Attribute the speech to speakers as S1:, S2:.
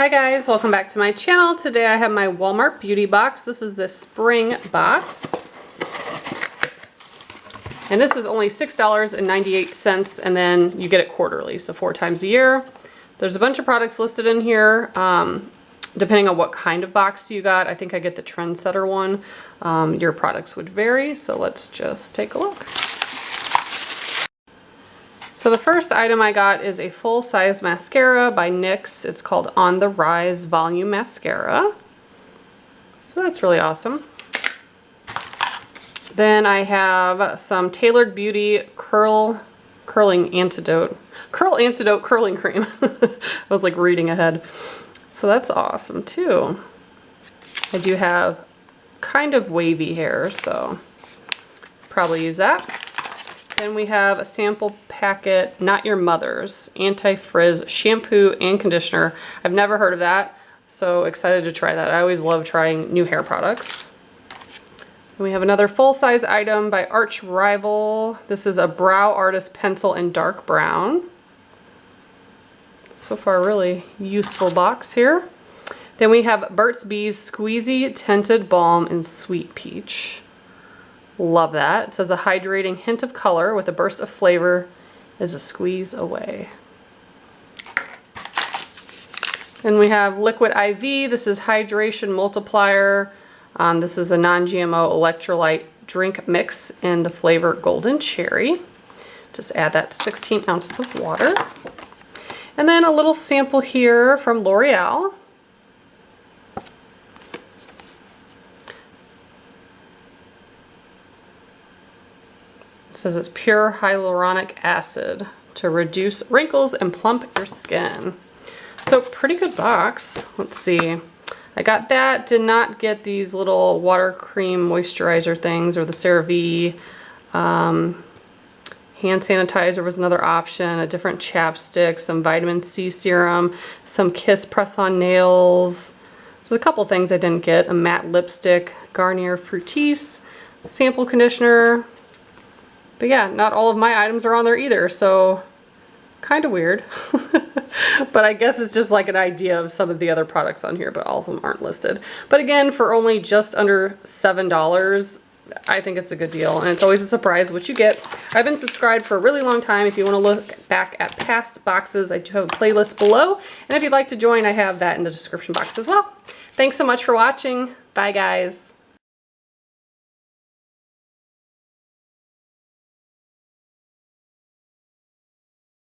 S1: Hi guys, welcome back to my channel. Today I have my Walmart beauty box. This is the spring box. And this is only $6.98, and then you get it quarterly, so 4 times a year. There's a bunch of products listed in here, depending on what kind of box you got. I think I get the trendsetter one. Your products would vary, so let's just take a look. So the first item I got is a full-size mascara by NYX. It's called On the Rise Volume Mascara. So that's really awesome. Then I have some Tailored Beauty Curl Antidote Curling Cream. I was like reading ahead. So that's awesome too. I do have kind of wavy hair, so probably use that. Then we have a sample packet, Not Your Mother's Anti-Frizz Shampoo and Conditioner. I've never heard of that, so excited to try that. I always love trying new hair products. And we have another full-size item by Arch Rival. This is a Brow Artist Pencil in Dark Brown. So far, really useful box here. Then we have Burt's Bees Squeezy Tinted Balm in Sweet Peach. Love that. It says a hydrating hint of color with a burst of flavor is a squeeze away. Then we have Liquid IV. This is Hydration Multiplier. This is a non-GMO electrolyte drink mix in the flavor Golden Cherry. Just add that to 16 ounces of water. And then a little sample here from LOREAL. It says it's pure hyaluronic acid to reduce wrinkles and plump your skin. So pretty good box. Let's see. I got that. Did not get these little water cream moisturizer things or the CeraVe. Hand sanitizer was another option. A different chapstick, some vitamin C serum, some Kiss press-on nails. There's a couple things I didn't get. A matte lipstick, Garnier Fructis, sample conditioner. But yeah, not all of my items are on there either, so kind of weird. But I guess it's just like an idea of some of the other products on here, but all of them aren't listed. But again, for only just under $7, I think it's a good deal, and it's always a surprise what you get. I've been subscribed for a really long time. If you want to look back at past boxes, I do have a playlist below, and if you'd like to join, I have that in the description box as well. Thanks so much for watching. Bye guys.